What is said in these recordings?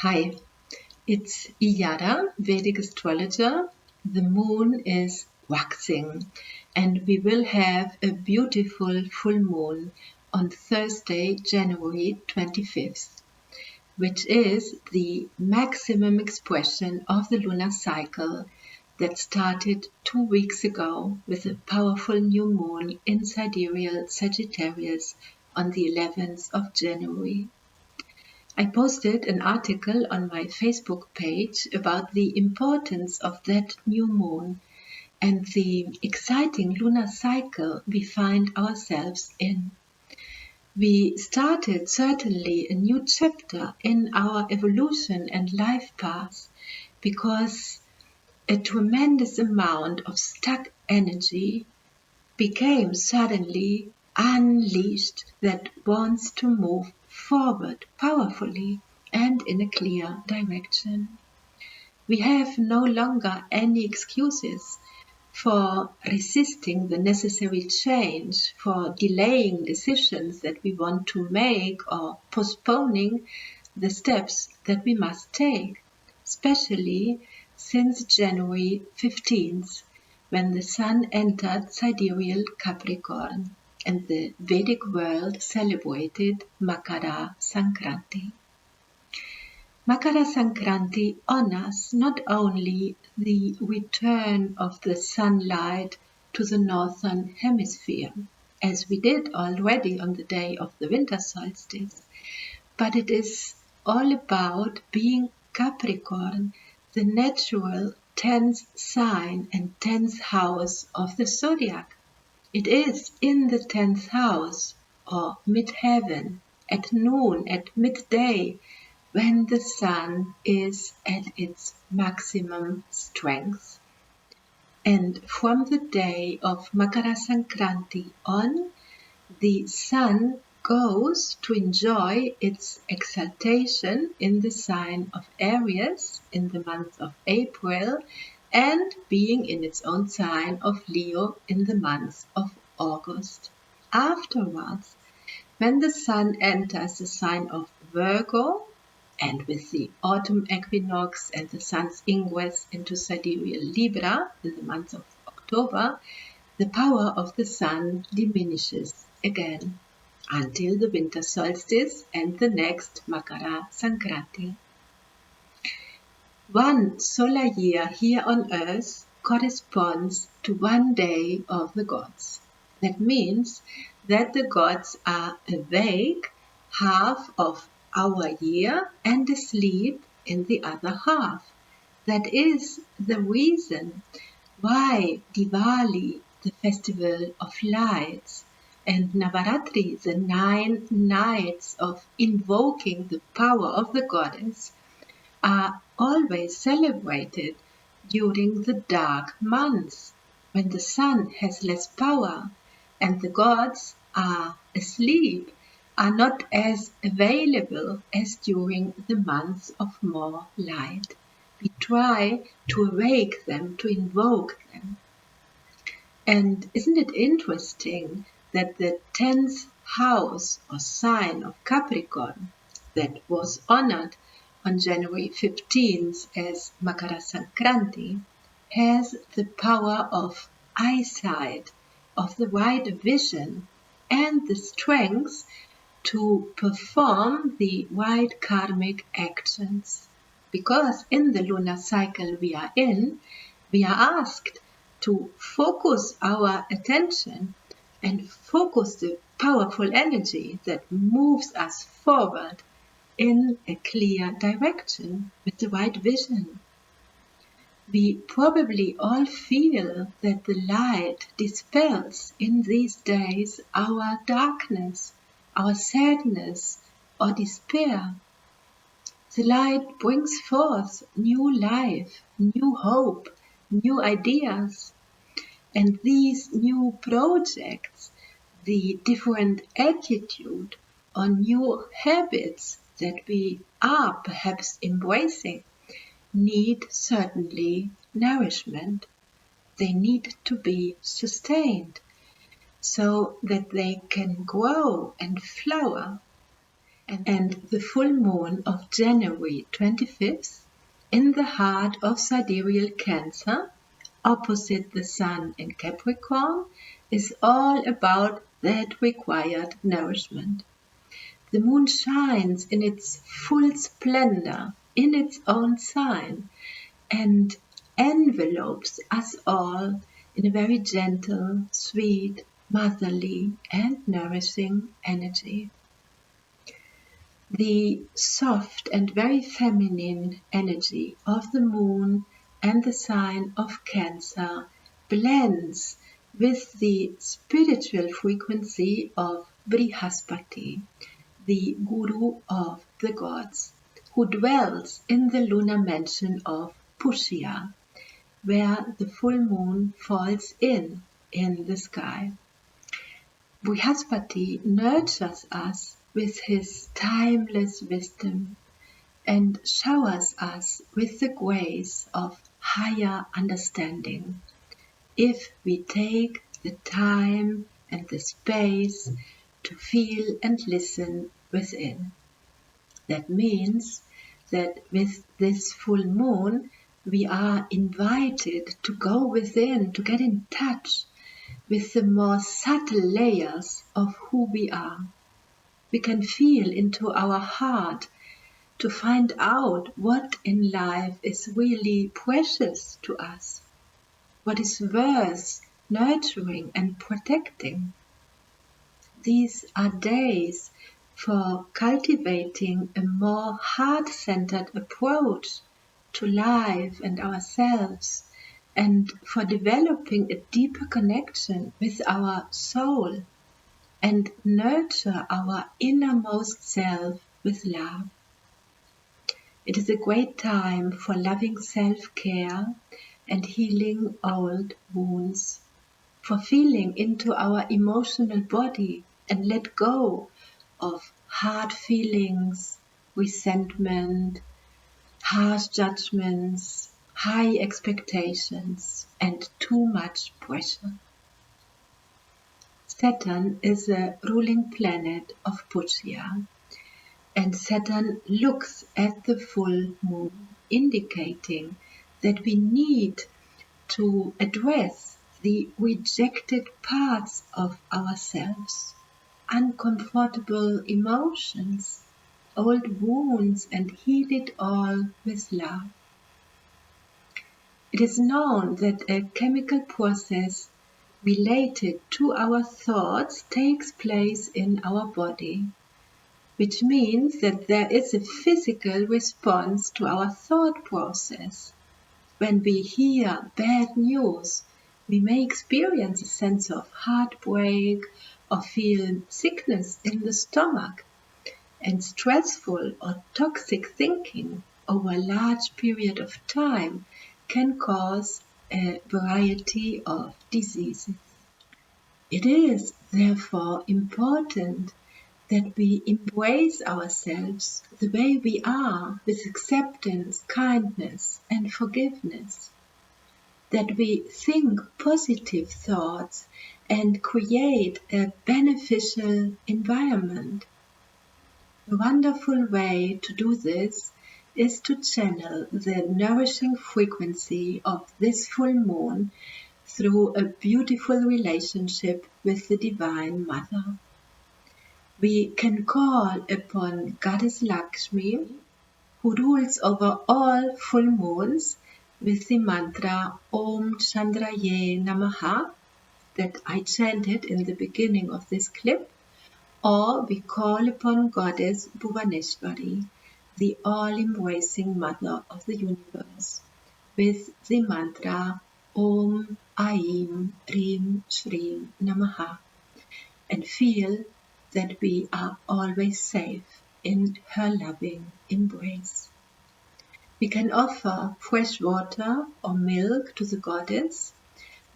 Hi, it's Iyara, Vedic astrologer. The moon is waxing and we will have a beautiful full moon on Thursday, January 25th, which is the maximum expression of the lunar cycle that started 2 weeks ago with a powerful new moon in sidereal Sagittarius on the 11th of January. I posted an article on my Facebook page about the importance of that new moon and the exciting lunar cycle we find ourselves in. We started certainly a new chapter in our evolution and life path because a tremendous amount of stuck energy became suddenly unleashed that wants to move forward powerfully and in a clear direction. We have no longer any excuses for resisting the necessary change, for delaying decisions that we want to make or postponing the steps that we must take, especially since January 15th, when the Sun entered sidereal Capricorn and the Vedic world celebrated Makara Sankranti. Makara Sankranti honors not only the return of the sunlight to the northern hemisphere, as we did already on the day of the winter solstice, but it is all about being Capricorn, the natural 10th sign and 10th house of the zodiac. It is in the 10th house, or mid-heaven, at noon, at midday, when the sun is at its maximum strength. And from the day of Makara Sankranti on, the sun goes to enjoy its exaltation in the sign of Aries in the month of April and being in its own sign of Leo in the month of August. Afterwards, when the sun enters the sign of Virgo, and with the autumn equinox and the sun's ingress into sidereal Libra in the month of October, the power of the sun diminishes again until the winter solstice and the next Makara Sankranti. One solar year here on earth corresponds to one day of the gods. That means that the gods are awake half of our year and asleep in the other half. That is the reason why Diwali, the festival of lights, and Navaratri, the 9 nights of invoking the power of the goddess, are always celebrated during the dark months, when the sun has less power and the gods are asleep, are not as available as during the months of more light. We try to awake them, to invoke them. And isn't it interesting that the 10th house or sign of Capricorn that was honored on January 15th as Makara Sankranti has the power of eyesight, of the wide vision, and the strength to perform the wide karmic actions. Because in the lunar cycle we are asked to focus our attention and focus the powerful energy that moves us forward in a clear direction with the right vision. We probably all feel that the light dispels in these days our darkness, our sadness or despair. The light brings forth new life, new hope, new ideas. And these new projects, the different attitude or new habits that we are perhaps embracing, need certainly nourishment. They need to be sustained so that they can grow and flower. and the full moon of January 25th in the heart of sidereal Cancer, opposite the Sun in Capricorn, is all about that required nourishment. The moon shines in its full splendor in its own sign and envelopes us all in a very gentle, sweet, motherly and nourishing energy. The soft and very feminine energy of the moon and the sign of Cancer blends with the spiritual frequency of Brihaspati, the guru of the gods, who dwells in the lunar mansion of Pushya, where the full moon falls in the sky. Brihaspati nurtures us with his timeless wisdom and showers us with the grace of higher understanding, if we take the time and the space to feel and listen within. That means that with this full moon, we are invited to go within, to get in touch with the more subtle layers of who we are. We can feel into our heart to find out what in life is really precious to us, what is worth nurturing and protecting. These are days for cultivating a more heart-centered approach to life and ourselves, and for developing a deeper connection with our soul and nurture our innermost self with love. It is a great time for loving self-care and healing old wounds, for feeling into our emotional body and let go of hard feelings, resentment, harsh judgments, high expectations, and too much pressure. Saturn is a ruling planet of Pushya, and Saturn looks at the full moon, indicating that we need to address the rejected parts of ourselves, uncomfortable emotions, old wounds, and heal it all with love. It is known that a chemical process related to our thoughts takes place in our body, which means that there is a physical response to our thought process. When we hear bad news, we may experience a sense of heartbreak or feel sickness in the stomach, and stressful or toxic thinking over a large period of time can cause a variety of diseases. It is therefore important that we embrace ourselves the way we are, with acceptance, kindness, and forgiveness. That we think positive thoughts and create a beneficial environment. A wonderful way to do this is to channel the nourishing frequency of this full moon through a beautiful relationship with the Divine Mother. We can call upon Goddess Lakshmi, who rules over all full moons, with the mantra Om Chandraye Namaha that I chanted in the beginning of this clip, or we call upon Goddess Bhuvaneshwari, the all-embracing Mother of the Universe, with the mantra Om Aim Rim Shrim Namaha, and feel that we are always safe in her loving embrace. We can offer fresh water or milk to the goddess,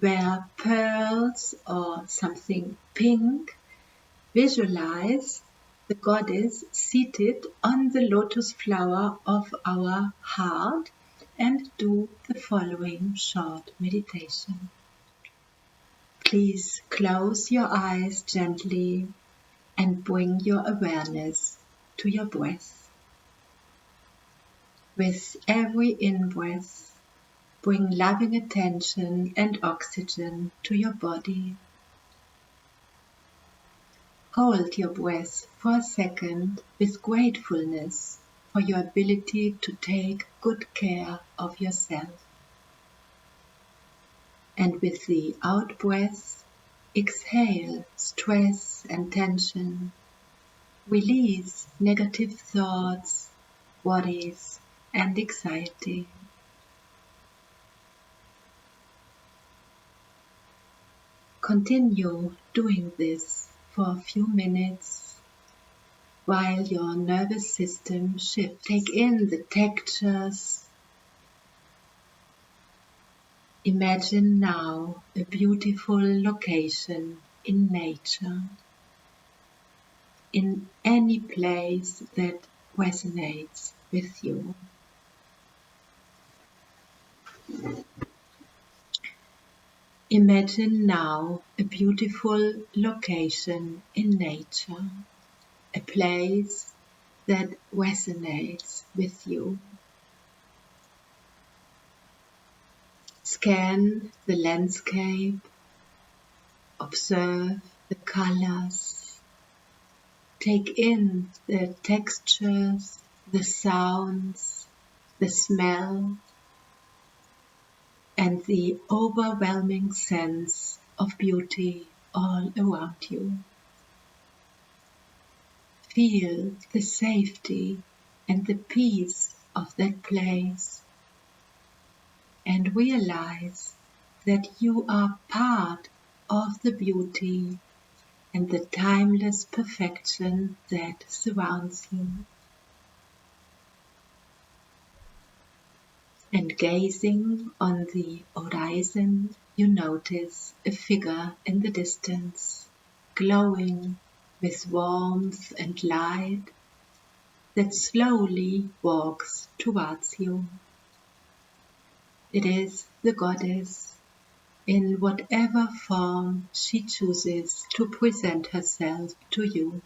wear pearls or something pink, visualize the goddess seated on the lotus flower of our heart, and do the following short meditation. Please close your eyes gently and bring your awareness to your breath. With every in-breath, bring loving attention and oxygen to your body. Hold your breath for a second with gratefulness for your ability to take good care of yourself. And with the out-breath, exhale stress and tension. Release negative thoughts, worries, and anxiety. Continue doing this for a few minutes while your nervous system shifts. Take in the textures. Imagine now a beautiful location in nature, in any place that resonates with you. Imagine now a beautiful location in nature, a place that resonates with you. Scan the landscape, observe the colors, take in the textures, the sounds, the smell, and the overwhelming sense of beauty all around you. Feel the safety and the peace of that place, and realize that you are part of the beauty and the timeless perfection that surrounds you. And gazing on the horizon, you notice a figure in the distance, glowing with warmth and light, that slowly walks towards you. It is the goddess, in whatever form she chooses to present herself to you.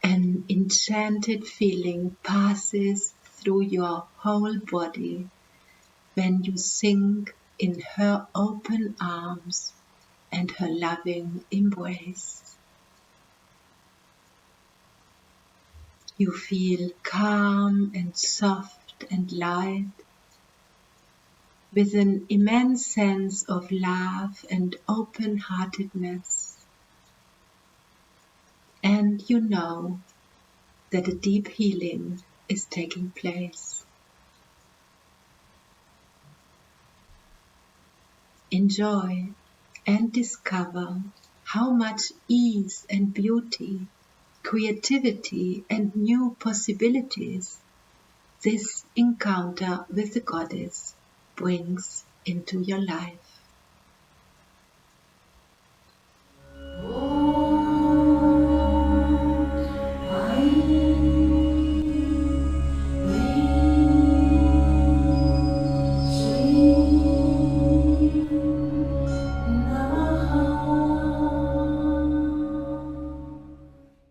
An enchanted feeling passes through your whole body when you sink in her open arms and her loving embrace. You feel calm and soft and light, with an immense sense of love and open-heartedness. And you know that a deep healing is taking place. Enjoy and discover how much ease and beauty, creativity and new possibilities this encounter with the goddess brings into your life.